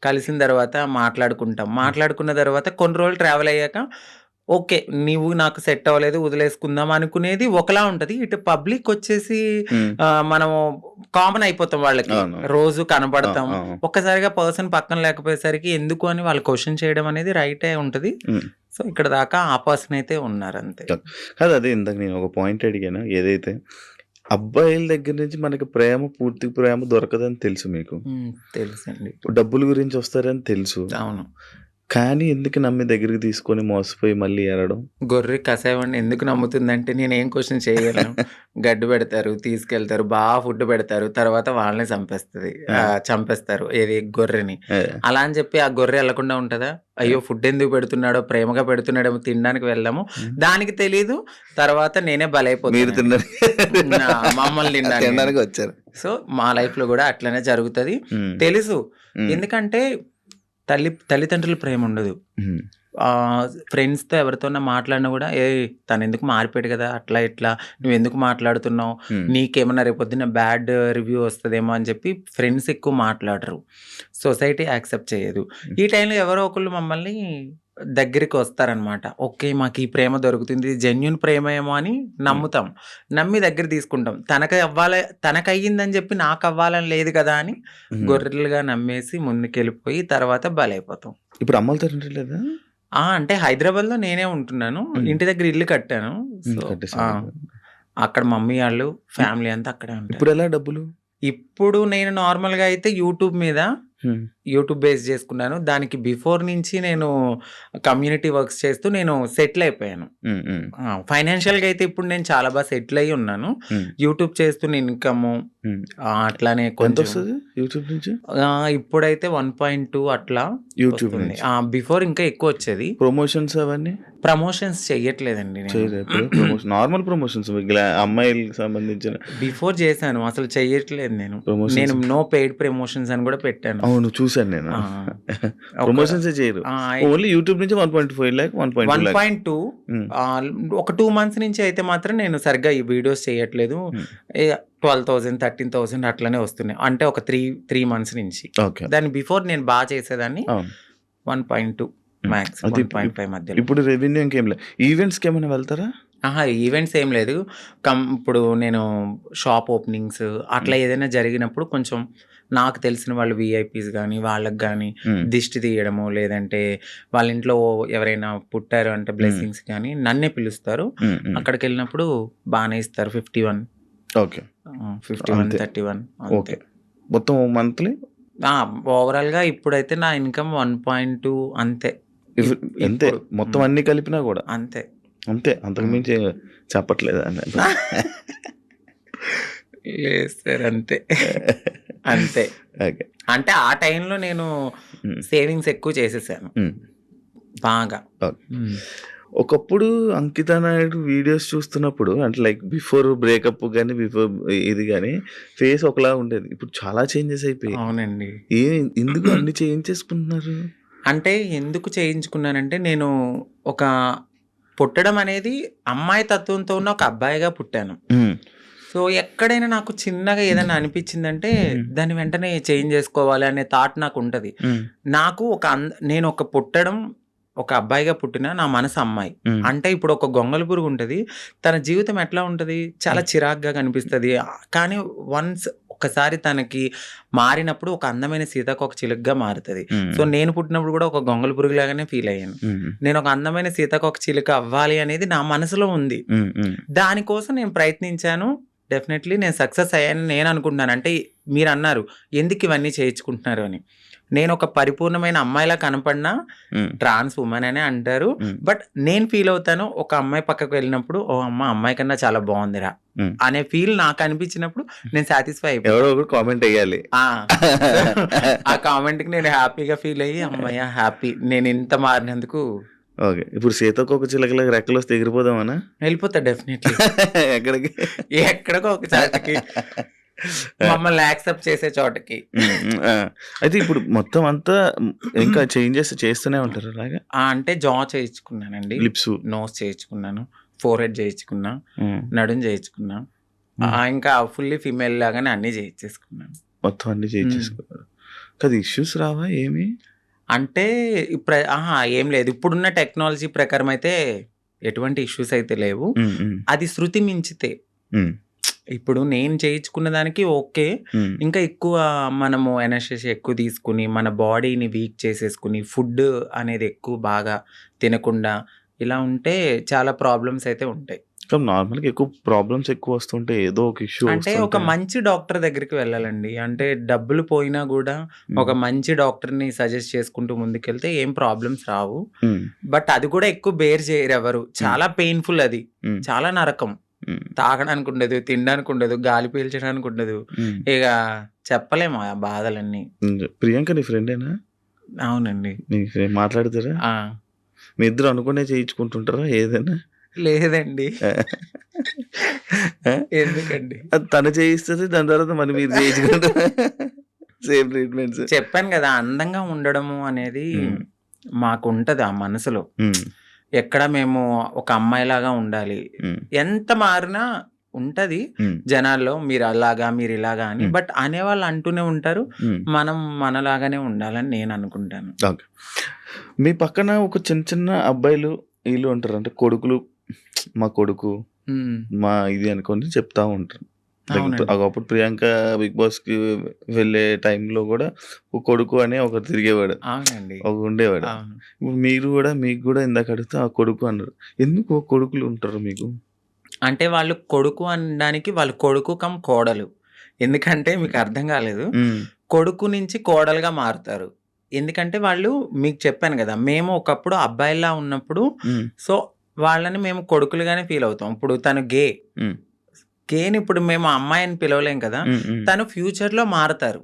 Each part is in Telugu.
కలిసిన తర్వాత మాట్లాడుకుంటాం. మాట్లాడుకున్న తర్వాత కొన్ని రోజులు ట్రావెల్ అయ్యాక ఓకే. నీవు నాకు సెట్ అవ్వలేదు వదిలేసుకుందాం అనుకునేది ఒకలా ఉంటది. ఇటు పబ్లిక్ వచ్చేసి మనము కామన్ అయిపోతాం వాళ్ళకి. అవును. రోజు ఆ! కనపడతాం. ఆ! ఒక్కసారిగా పర్సన్ పక్కన లేకపోయేసరికి ఎందుకు అని వాళ్ళు క్వెషన్ చేయడం అనేది రైటే ఉంటది. హ్మ్. సో, ఇక్కడ దాకా ఆ పర్సన్ అయితే ఉన్నారంతే. కాదు అదే ఇందాక నేను ఒక పాయింట్ అడిగాను. ఏదైతే అబ్బాయిల దగ్గర నుంచి మనకి పూర్తి ప్రేమ దొరకదని తెలుసు మీకు. తెలుసండి. డబ్బుల గురించి వస్తారని తెలుసు. అవును. కానీ ఎందుకు నమ్మి దగ్గరికి తీసుకొని మోసపోయి మళ్ళీ ఏడడం? గొర్రె కషాయవాడిని ఎందుకు నమ్ముతుందంటే నేనేం క్వెషన్ చేయగలను. గడ్డి పెడతారు, తీసుకెళ్తారు, ఫుడ్ పెడతారు. తర్వాత వాళ్ళనే చంపేస్తారు. ఏది గొర్రెని. అలా అని చెప్పి ఆ గొర్రె ఎళ్ళకుండా ఉంటదా? అయ్యో! ఫుడ్ ఎందుకు పెడుతున్నాడో, ప్రేమగా పెడుతున్నాడేమో తినడానికి వెళ్ళాము. దానికి తెలీదు. తర్వాత నేనే మీరు బలైపోతాను. తినడానికి మమ్మల్ని తినడానికి వచ్చారు. సో, మా లైఫ్‌లో గూడా అట్లనే జరుగుతది. తెలుసు. ఎందుకంటే తల్లిదండ్రుల ప్రేమ ఉండదు. ఫ్రెండ్స్‌తో ఎవరితోన్నా మాట్లాడినా గూడా తనెందుకు మారిపోయాడు గదా! అట్లా ఇట్లా నువ్వెందుకు మాట్లాడుతున్నావు? నీకేమన్నా రేపొద్దున్న బ్యాడ్ రివ్యూ వస్తదేమో అని చెప్పి ఫ్రెండ్స్ ఎక్కువ మాట్లాడరు. సొసైటీ యాక్సెప్ట్ చేయదు. ఈ టైంలో ఎవరో ఒకళ్ళు మమ్మల్ని దగ్గరికి వస్తారనమాట. ఓకే. మాకు ఈ ప్రేమ దొరుకుతుంది. జెన్యూన్ ప్రేమేమో అని నమ్ముతాం. నమ్మి దగ్గర తీసుకుంటాం. తనకయ్యిందని చెప్పి నాకవ్వాలని లేదు కదా! అని గొర్రెలుగా నమ్మేసి ముందుకెళ్ళిపోయి తర్వాత బలైపోతాం. ఇప్పుడు అమ్మలతో లేదా? అంటే హైదరాబాద్‌లో నేనే ఉంటున్నాను. ఇంటి దగ్గర ఇల్లు కట్టాను. సో, అక్కడ మమ్మీ ఆళ్ళు, ఫ్యామిలీ అంతా అక్కడే ఉంటారు. ఇప్పుడెలా డబ్బులు? ఇప్పుడు నేను నార్మల్‌గా అయితే యూట్యూబ్ బేస్ చేసుకున్నాను. దానికి బిఫోర్ నుంచి నేను కమ్యూనిటీ వర్క్స్ చేస్తూ నేను సెటిల్ అయిపోయాను. ఫైనాన్షియల్‌గా అయితే ఇప్పుడు నేను చాలా బాగా సెటిల్ అయ్యి ఉన్నాను. యూట్యూబ్ చేస్తున్న ఇన్‌కమ్ అట్లానే కొంచెం యూట్యూబ్ నుంచి ఇప్పుడైతే 1.2 అట్లా యూట్యూబ్ వస్తుంది. బిఫోర్ ఇంకా ఎక్కువ వచ్చేది. ప్రమోషన్స్ అవన్నీ ప్రమోషన్స్ చెయ్యట్లేదండి నేను. నార్మల్ ప్రమోషన్స్ అమ్మాయిలకు సంబంధించిన బిఫోర్ చేశాను. అసలు చెయ్యట్లేదు నేను. నో పెయిడ్ ప్రమోషన్స్ అని కూడా పెట్టాను. అవును చూసాను నేను. ప్రమోషన్స్ చేయరు. ఓన్లీ యూట్యూబ్ నుంచి 1.5 lakh 1.2 ఒక 2 months నుంచి అయితే మాత్రం నేను సరిగ్గా ఈ వీడియోస్ చేయట్లేదు. 12,000 13,000 అట్లనే వస్తున్నాయి. అంటే ఒక 3 months నుంచి. దాని బిఫోర్ నేను బాగా చేసేదాన్ని. 1.2 మ్యాక్స్ 1.5 మధ్యలో. ఇప్పుడు రెవెన్యూ ఇంకేం లేదు. ఈవెంట్స్‌కి ఏమైనా వెళ్తారా? ఈవెంట్స్ ఏం లేదు. ఇప్పుడు నేను షాప్ ఓపెనింగ్స్ అట్లా ఏదైనా జరిగినప్పుడు కొంచెం నాకు తెలిసిన వాళ్ళు వీఐపీస్ కానీ వాళ్ళకి కానీ దిష్టి తీయడము, లేదంటే వాళ్ళ ఇంట్లో ఎవరైనా పుట్టారు అంటే బ్లెస్సింగ్స్ కానీ నన్నే పిలుస్తారు. అక్కడికి వెళ్ళినప్పుడు బాగానే ఇస్తారు. 51 31 ఓకే. మొత్తం మంత్లీ ఓవరాల్గా ఇప్పుడైతే నా ఇన్కమ్ 1.2 అంతే. అంతే మొత్తం అన్ని కలిపినా కూడా అంతే. అంతకు మించి చెప్పట్లేదు లేదు సార్. అంతే. అంటే ఆ టైంలో నేను సేవింగ్స్ ఎక్కువ చేసేసాను బాగా. ఒకప్పుడు అంకితా నాయుడు వీడియోస్ చూస్తున్నప్పుడు అంటే లైక్ బిఫోర్ బ్రేకప్ కానీ బిఫోర్ ఇది కానీ ఫేస్ ఒకలా ఉండేది. ఇప్పుడు చాలా చేంజెస్ అయిపోయాయి. అవునండి. ఎందుకు అన్ని చేయించేసుకుంటున్నారు? అంటే ఎందుకు చేయించుకున్నానంటే నేను ఒక పుట్టడం అనేది అమ్మాయి తత్వంతో ఉన్న ఒక అబ్బాయిగా పుట్టాను. సో ఎక్కడైనా నాకు చిన్నగా ఏదైనా అనిపించిందంటే దాన్ని వెంటనే చేంజ్ చేసుకోవాలి అనే థాట్ నాకు ఉంటది. నాకు నేను పుట్టడం ఒక అబ్బాయిగా పుట్టిన నా మనసు అమ్మాయి. అంటే ఇప్పుడు ఒక గొంగళ పురుగు ఉంటది. తన జీవితం ఎట్లా ఉంటది? చాలా చిరాగ్గా కనిపిస్తది. కానీ ఒక్కసారి తనకి మారినప్పుడు ఒక అందమైన సీతాకోక చిలుకగా మారుతుంది. సో నేను పుట్టినప్పుడు కూడా ఒక గొంగళ పురుగు లాగానే ఫీల్ అయ్యాను. నేను ఒక అందమైన సీతాకోక చిలుక అవ్వాలి అనేది నా మనసులో ఉంది. దానికోసం నేను ప్రయత్నించాను. డెఫినెట్లీ నేను సక్సెస్ అయ్యాను నేను అనుకుంటున్నాను. అంటే మీరు అన్నారు ఎందుకు ఇవన్నీ చేయించుకుంటున్నారు అని. నేను ఒక పరిపూర్ణమైన అమ్మాయిలా కనపడినా ట్రాన్స్ ఉమెన్ అనే అంటారు. బట్ నేను ఫీల్ అవుతాను ఒక అమ్మాయి పక్కకు వెళ్ళినప్పుడు అమ్మాయి కన్నా చాలా బాగుందిరా అనే ఫీల్ నాకు అనిపించినప్పుడు నేను సాటిస్ఫై అయిపోయాను. కామెంట్ వేయాలి. ఆ కామెంట్ కి నేను హ్యాపీగా ఫీల్ అయ్యి అమ్మాయి హ్యాపీ నేను ఇంత మారినందుకు. ఓకే. ఇప్పుడు సీతాకోక చిలకలకు రెక్కలు వస్తే ఎగిరిపోదామనా? వెళ్ళిపోతా డెఫినెట్లీ. ఎక్కడికి? ఎక్కడికో ఒక చాటుకి మమ్మల్ని యాక్సెప్ట్ చేసే చోటకి. అయితే ఇప్పుడు మొత్తం అంతా ఇంకా చేంజెస్ చేస్తూనే ఉంటారు అలాగా? అంటే జా చేయించుకున్నానండి, లిప్స్ నోస్ చేయించుకున్నాను, ఫోర్ హెడ్ చేయించుకున్నా, నడుం చేయించుకున్నా, ఇంకా ఫుల్లీ ఫీమేల్ లాగానే అన్ని చేయించేసుకున్నాను. మొత్తం అన్ని చేయించేసుకున్నారు. కాదు ఇష్యూస్ రావా ఏమి? అంటే ఏం లేదు. ఇప్పుడున్న టెక్నాలజీ ప్రకారం అయితే ఎటువంటి ఇష్యూస్ అయితే లేవు. అది శృతి మించితే. ఇప్పుడు నేను చేయించుకున్న దానికి ఓకే. ఇంకా ఎక్కువ మనము ఎనర్జీ ఎక్కువ తీసుకుని, మన బాడీని వీక్ చేసేసుకుని, ఫుడ్ అనేది ఎక్కువ బాగా తినకుండా ఇలా ఉంటే చాలా ప్రాబ్లమ్స్ అయితే ఉంటాయి. నార్మల్‌గా ఎక్కువ ప్రాబ్లమ్స్ ఎక్కువ వస్తుంటే ఏదో ఒక ఇష్యూ అంటే ఒక మంచి డాక్టర్ దగ్గరికి వెళ్ళాలండి. అంటే డబ్బులు పోయినా గూడా ఒక మంచి డాక్టర్‌ని సజెస్ట్ చేసుకుంటూ ముందుకెళ్తే ఏం ప్రాబ్లమ్స్ రావు. బట్ అది కూడా ఎక్కువ బేర్ చేయరెవరు. చాలా పెయిన్‌ఫుల్ అది. చాలా నరకం. తాగడానికి ఉండదు, తినడానికి ఉండదు, గాలి పీల్చడానికి ఉండదు. ఇక చెప్పలేము ఆ బాధలన్నీ. ప్రియాంక నీ ఫ్రెండేనా? అవునండి. మాట్లాడతారా? మీ ఇద్దరు అనుకునే చేయించుకుంటుంటారా ఏదైనా? లేదండి. ఎందుకండి? తను చేయిస్తది. దాని తర్వాత మరి మీరు చేయించుకుంటారా? Same treatments. చెప్పాను కదా! అందంగా ఉండడము అనేది మాకుంటది ఆ మనసులో. ఎక్కడ మేము ఒక అమ్మాయిలాగా ఉండాలి. ఎంత మారినా ఉంటది జనాల్లో మీరు అలాగా, మీరు ఇలాగా అని. బట్ అనేవాళ్ళు అంటూనే ఉంటారు. మనం మనలాగానే ఉండాలని నేను అనుకుంటాను. ఓకే. మీ పక్కన ఒక చిన్న అబ్బాయిలు వీళ్ళు ఉంటారు. అంటే కొడుకులు, మా కొడుకు, మా ఇది అనుకోని చెప్తా ఉంటారు. ఒకప్పుడు ప్రియాంక బిగ్ బాస్‌కి వెళ్ళే టైంలో కూడా ఒక కొడుకు అని ఒకరు తిరిగేవాడు. అవునండి. ఉండేవాడు. ఇప్పుడు మీరు కూడా మీకు కూడా ఇందాక అడిగితే ఆ కొడుకు అన్నారు. ఎందుకు కొడుకులు ఉంటారు మీకు? అంటే వాళ్ళు కొడుకు అనడానికి వాళ్ళు కొడుకు కమ్ కోడలు. ఎందుకంటే మీకు అర్థం కాలేదు. కొడుకు నుంచి కోడలుగా మారుతారు. ఎందుకంటే వాళ్ళు మీకు చెప్పాను కదా! మేము ఒకప్పుడు అబ్బాయిలా ఉన్నప్పుడు సో వాళ్ళని మేము కొడుకులుగానే ఫీల్ అవుతాం. ఇప్పుడు తను గేని ఇప్పుడు మేము అమ్మాయిని పిలవలేం కదా! తను ఫ్యూచర్‌లో మారతారు.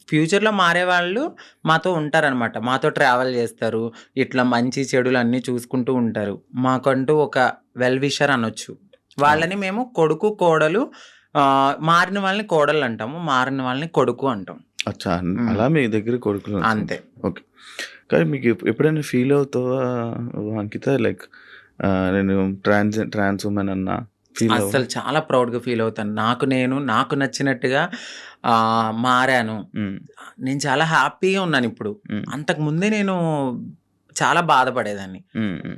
ఫ్యూచర్‌లో మారేవాళ్ళు మాతో ఉంటారనమాట. మాతో ట్రావెల్ చేస్తారు. ఇట్లా మంచి చెడులు అన్నీ చూసుకుంటూ ఉంటారు. మాకంటూ ఒక వెల్ విషర్ అనొచ్చు. వాళ్ళని మేము కొడుకు, కోడలు మారిన వాళ్ళని కోడలు అంటాము. మారిన వాళ్ళని కొడుకు అంటాం. అచ్చా! అలా మీ దగ్గర కొడుకులు అంతే. ఓకే. కానీ మీకు ఎప్పుడైనా ఫీల్ అవుతావా అంకిత? లైక్ నేను ట్రాన్స్ వుమెన్ అన్నా అసలు చాలా ప్రౌడ్‌గా ఫీల్ అవుతాను. నాకు నచ్చినట్టుగా మారాను. నేను చాలా హ్యాపీగా ఉన్నాను ఇప్పుడు. అంతకు ముందే నేను చాలా బాధపడేదాన్ని.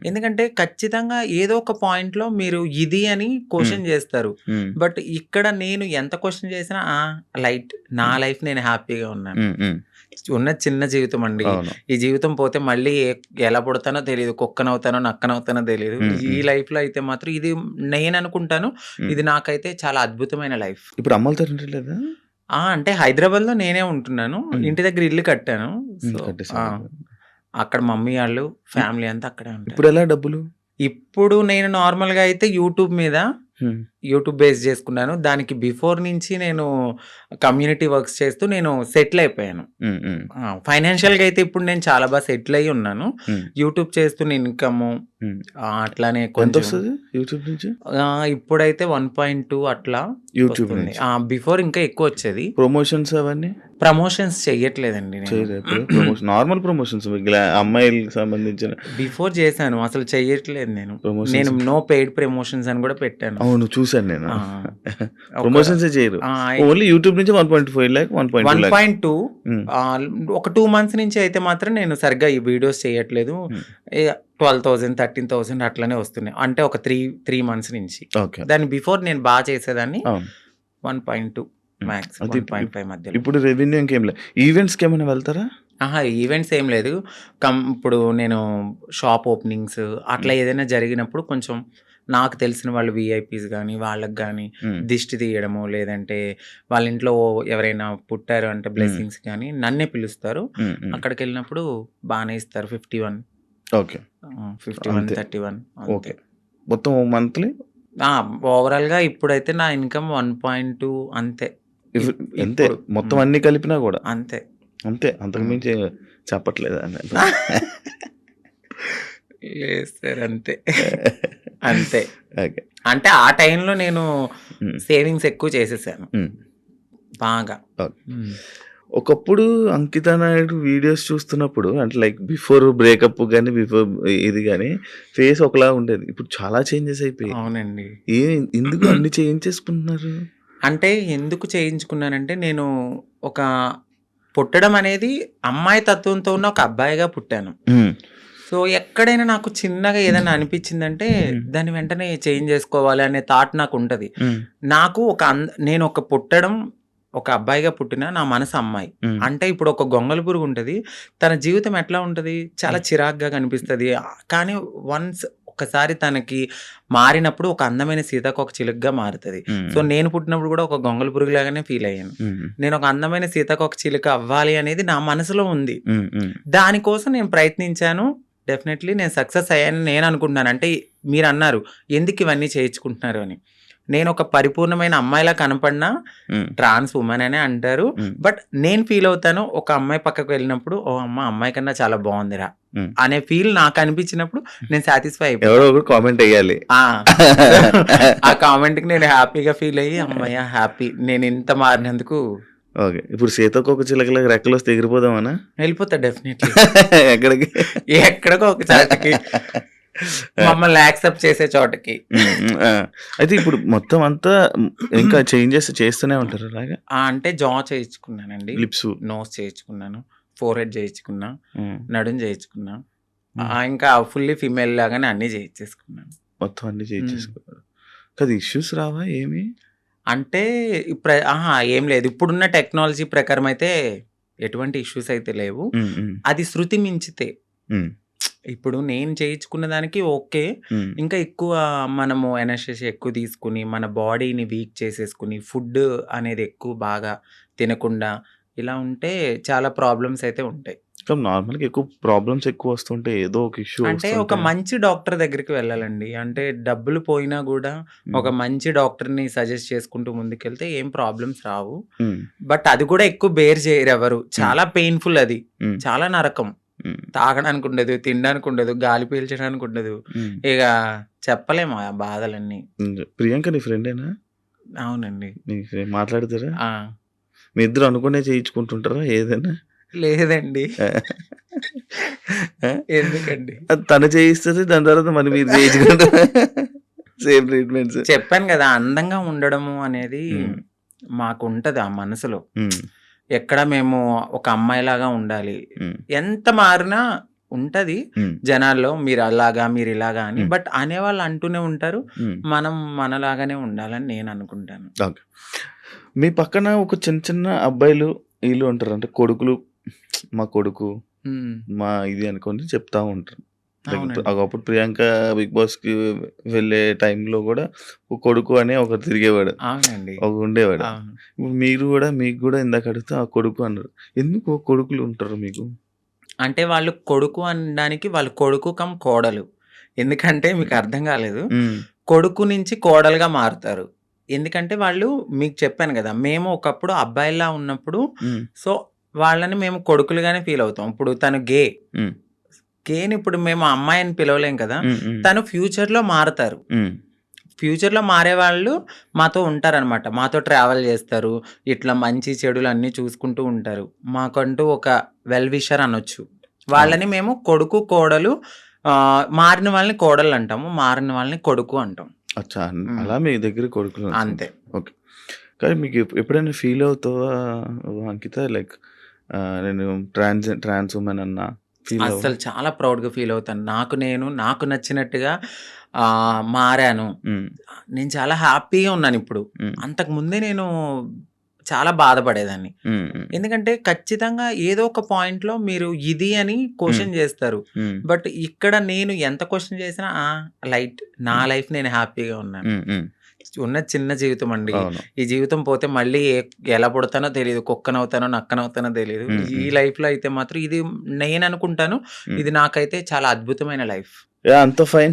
ఎందుకంటే ఖచ్చితంగా ఏదో ఒక పాయింట్‌లో మీరు ఇది అని క్వెషన్ చేస్తారు. బట్ ఇక్కడ నేను ఎంత క్వెషన్ చేసినా లైట్ నా లైఫ్ నేను హ్యాపీగా ఉన్నాను. ఉన్న చిన్న జీవితం అండి. ఈ జీవితం పోతే మళ్ళీ ఎలా పుడతానో తెలీదు. కుక్కనవుతానో, నక్కనవుతానో తెలీదు. ఈ లైఫ్‌లో అయితే మాత్రం ఇది నేను అనుకుంటాను. ఇది నాకైతే చాలా అద్భుతమైన లైఫ్. ఇప్పుడు అమ్మలతో ఉండట్లేదా? అంటే హైదరాబాద్‌లో నేనే ఉంటున్నాను. ఇంటి దగ్గర ఇల్లు కట్టాను. సో అక్కడ మమ్మీ వాళ్ళు ఫ్యామిలీ అంతా అక్కడే ఉంటారు. ఇప్పుడు ఎలా డబ్బులు? ఇప్పుడు నేను నార్మల్‌గా అయితే యూట్యూబ్ బేస్ చేసుకున్నాను. దానికి బిఫోర్ నుంచి నేను కమ్యూనిటీ వర్క్స్ చేస్తూ నేను సెటిల్ అయిపోయాను. ఫైనాన్షియల్‌గా అయితే ఇప్పుడు నేను చాలా బాగా సెటిల్ అయ్యి ఉన్నాను. యూట్యూబ్ చేస్తున్న ఇన్‌కమ్ అట్లానే కొంచెం యూట్యూబ్ నుంచి ఇప్పుడైతే 1.2 అట్లా యూట్యూబ్ వస్తుంది. బిఫోర్ ఇంకా ఎక్కువ వచ్చేది. ప్రమోషన్స్ అవన్నీ ప్రమోషన్స్ చెయ్యట్లేదండి నార్మల్ ప్రమోషన్స్ అమ్మాయిలకు సంబంధించిన బిఫోర్ చేశాను. అసలు చెయ్యట్లేదు నేను నో పెయిడ్ ప్రమోషన్స్ అని కూడా పెట్టాను. అవును చూసాను నేను. ప్రమోషన్స్ చేయరు. ఓన్లీ యూట్యూబ్ నుంచి 1.5 lakh 1.2 ఒక 2 months నుంచి అయితే మాత్రం నేను సరిగ్గా ఈ వీడియోస్ చేయట్లేదు. 12,000 13,000 అట్లనే వస్తున్నాయి. అంటే ఒక 3 months నుంచి. దాని బిఫోర్ నేను బాగా చేసేదాన్ని. 1.2 మ్యాక్స్ 1.5 మధ్యలో. ఇప్పుడు రెవెన్యూ ఇంకేం లేదు. ఈవెంట్స్‌కి ఏమైనా వెళ్తారా? ఈవెంట్స్ ఏం లేదు. ఇప్పుడు నేను షాప్ ఓపెనింగ్స్ అట్లా ఏదైనా జరిగినప్పుడు కొంచెం నాకు తెలిసిన వాళ్ళు వీఐపీస్ కానీ వాళ్ళకి కానీ దిష్టి తీయడము, లేదంటే వాళ్ళ ఇంట్లో ఎవరైనా పుట్టారు అంటే బ్లెస్సింగ్స్ కానీ నన్నే పిలుస్తారు. అక్కడికి వెళ్ళినప్పుడు బాగానే ఇస్తారు. 51 51 31 ఓకే. మొత్తం మంత్లీ ఓవరాల్గా ఇప్పుడైతే నా ఇన్కమ్ 1.2 అంతే. అంతే మొత్తం అన్ని కలిపినా కూడా అంతే. అంతకు మించి చెప్పట్లేదు లేదు సార్. అంతే. అంటే ఆ టైంలో నేను సేవింగ్స్ ఎక్కువ చేసేసాను బాగా. ఒకప్పుడు అంకిత నాయుడు వీడియోస్ చూస్తున్నప్పుడు అంటే లైక్ బిఫోర్ బ్రేకప్ కానీ బిఫోర్ ఇది కానీ ఫేస్ ఒకలా ఉండేది. ఇప్పుడు చాలా చేంజెస్ అయిపోయాయి. అవునండి. ఎందుకు అన్ని చేంజ్ చేసుకుంటున్నారు? అంటే ఎందుకు చేయించుకున్నానంటే నేను ఒక పుట్టడం అనేది అమ్మాయి తత్వంతో ఉన్న ఒక అబ్బాయిగా పుట్టాను. సో ఎక్కడైనా నాకు చిన్నగా ఏదైనా అనిపించిందంటే దాన్ని వెంటనే చేంజ్ చేసుకోవాలి అనే థాట్ నాకు ఉంటది. నాకు నేను ఒక పుట్టడం ఒక అబ్బాయిగా పుట్టిన నా మనసు అమ్మాయి. అంటే ఇప్పుడు ఒక గొంగళి పురుగు ఉంటది. తన జీవితం ఎట్లా ఉంటది? చాలా చిరాగ్గా కనిపిస్తది. కానీ ఒక్కసారి తనకి మారినప్పుడు ఒక అందమైన సీతాకోక చిలుకగా మారుతది. సో నేను పుట్టినప్పుడు కూడా ఒక గొంగళి పురుగు లాగానే ఫీల్ అయ్యాను. నేను ఒక అందమైన సీతాకోక చిలుక అవ్వాలి అనేది నా మనసులో ఉంది. దానికోసం నేను ప్రయత్నించాను. డెఫినెట్లీ నేను సక్సెస్ అయ్యానని నేను అనుకుంటున్నాను. అంటే మీరు అన్నారు ఎందుకు ఇవన్నీ చేయించుకుంటున్నారు అని. నేను ఒక పరిపూర్ణమైన అమ్మాయిలా కనపడినా ట్రాన్స్ ఉమెన్ అనే అంటారు. బట్ నేను ఫీల్ అవుతాను ఒక అమ్మాయి పక్కకు వెళ్ళినప్పుడు ఓ అమ్మాయి కన్నా చాలా బాగుందిరా అనే ఫీల్ నాకు అనిపించినప్పుడు నేను సాటిస్ఫై అయిపోయాను. కామెంట్ వేయాలి. ఆ కామెంట్ కి నేను హ్యాపీగా ఫీల్ అయ్యి అమ్మాయి హ్యాపీ నేను ఇంత మారినందుకు. ఓకే, ఇప్పుడు సీతాకోక చిలకలకు రెక్కలు వస్తే ఎగిరిపోదామనా? వెళ్ళిపోతా డెఫినెట్లీ. ఎక్కడికి? ఎక్కడికో ఒక చోటకి, మమ్మల్ని యాక్సెప్ట్ చేసే చోటకి. అయితే ఇప్పుడు మొత్తం అంతా ఇంకా చేంజెస్ చేస్తూనే ఉంటారు అలాగా? అంటే జా చేయించుకున్నానండి, లిప్స్, నోస్ చేయించుకున్నాను, ఫోర్ హెడ్ చేయించుకున్నా, నడుం చేయించుకున్నా, ఇంకా ఫుల్లీ ఫీమేల్ లాగానే అన్ని చేయించేసుకున్నాను. మొత్తం అన్ని చేయించేసుకున్నారు కదా. ఇష్యూస్ రావా ఏమి? అంటే ఏం లేదు. ఇప్పుడున్న టెక్నాలజీ ప్రకారం అయితే ఎటువంటి ఇష్యూస్ అయితే లేవు. అది శృతి మించితే ఇప్పుడు నేను చేయించుకున్న దానికి ఓకే. ఇంకా ఎక్కువ మనము ఎనర్జీ ఎక్కువ తీసుకుని మన బాడీని వీక్ చేసేసుకుని ఫుడ్ అనేది ఎక్కువ బాగా తినకుండా ఇలా ఉంటే చాలా ప్రాబ్లమ్స్ అయితే ఉంటాయి. నార్మల్గా ఎక్కువ ప్రాబ్లమ్స్ ఎక్కువ వస్తుంటే ఏదో ఒక ఇష్యూ అంటే ఒక మంచి డాక్టర్ దగ్గరికి వెళ్ళాలండి. అంటే డబ్బులు పోయినా కూడా ఒక మంచి డాక్టర్ని సజెస్ట్ చేసుకుంటూ ముందుకెళ్తే ఏం ప్రాబ్లమ్స్ రావు. బట్ అది కూడా ఎక్కువ బేర్ చేయరు ఎవరు. చాలా పెయిన్ఫుల్, అది చాలా నరకం. తాగడానికి ఉండదు, తినడానికి ఉండదు, గాలి పీల్చడానికి ఉండదు. ఇక చెప్పలేము ఆ బాధలన్నీ. ప్రియాంక నీ ఫ్రెండేనా? అవునండి. మాట్లాడతారా? మీ ఇద్దరు అనుకునే చేయించుకుంటుంటారా ఏదైనా? లేదండి. ఎందుకండి? తను చేయిస్తుంది, దాని తర్వాత మరి మీరు చేయించుకుంటారా? Same treatments. చెప్పాను కదా, అందంగా ఉండడము అనేది మాకు ఉంటది ఆ మనసులో. ఎక్కడ మేము ఒక అమ్మాయిలాగా ఉండాలి, ఎంత మారినా ఉంటది జనాల్లో మీరు అలాగా మీరు ఇలాగా అని. బట్ అనేవాళ్ళు అంటూనే ఉంటారు, మనం మనలాగానే ఉండాలని నేను అనుకుంటాను. ఓకే, మీ పక్కన ఒక చిన్న చిన్న అబ్బాయిలు వీళ్ళు ఉంటారు, అంటే కొడుకులు, మా కొడుకు మా ఇది అనుకొని చెప్తా ఉంటారు. ఒకప్పుడు ప్రియాంక బిగ్ బాస్ కి వెళ్ళే టైంలో కూడా ఒక కొడుకు అనే ఒకరు తిరిగేవాడు, ఒక ఉండేవాడు. మీరు కూడా మీకు కూడా ఇందాక అడిగితే ఆ కొడుకు అన్నారు. ఎందుకు కొడుకులు ఉంటారు మీకు? అంటే వాళ్ళు కొడుకు అనడానికి వాళ్ళు కొడుకు కమ్ కోడలు. ఎందుకంటే మీకు అర్థం కాలేదు, కొడుకు నుంచి కోడలుగా మారుతారు. ఎందుకంటే వాళ్ళు మీకు చెప్పాను కదా, మేము ఒకప్పుడు అబ్బాయిలా ఉన్నప్పుడు సో వాళ్ళని మేము కొడుకులుగానే ఫీల్ అవుతాం. ఇప్పుడు తను గేని ఇప్పుడు మేము అమ్మాయిని పిలవలేం కదా, తను ఫ్యూచర్ లో మారుతారు. ఫ్యూచర్ లో మారే వాళ్ళు మాతో ఉంటారనమాట, మాతో ట్రావెల్ చేస్తారు, ఇట్లా మంచి చెడులు అన్ని చూసుకుంటూ ఉంటారు. మాకంటూ ఒక వెల్ విషర్ అనొచ్చు. వాళ్ళని మేము కొడుకు కోడలు, మారిన వాళ్ళని కోడలు అంటాము, మారిన వాళ్ళని కొడుకు అంటాం. అలా మీ దగ్గర కొడుకులు అంతే. ఓకే, కానీ మీకు ఎప్పుడైనా ఫీల్ అవుతావా అంకిత, లైక్ నేను ట్రాన్స్ ఉమెన్ అన్నా? అసలు చాలా ప్రౌడ్గా ఫీల్ అవుతాను. నాకు నచ్చినట్టుగా మారాను. నేను చాలా హ్యాపీగా ఉన్నాను ఇప్పుడు. అంతకు ముందే నేను చాలా బాధపడేదాన్ని. ఎందుకంటే ఖచ్చితంగా ఏదో ఒక పాయింట్ లో మీరు ఇది అని క్వశ్చన్ చేస్తారు. బట్ ఇక్కడ నేను ఎంత క్వశ్చన్ చేసినా లైట్ నా లైఫ్ నేను హ్యాపీగా ఉన్నాను. ఉన్న చిన్న జీవితం అండి, ఈ జీవితం పోతే మళ్ళీ ఎలా పుడతానో తెలియదు, కుక్కనవుతానో నక్కనవుతానో తెలియదు. ఈ లైఫ్ లో అయితే మాత్రం ఇది నేను అనుకుంటాను, ఇది నాకైతే చాలా అద్భుతమైన లైఫ్. అంత ఫైన్.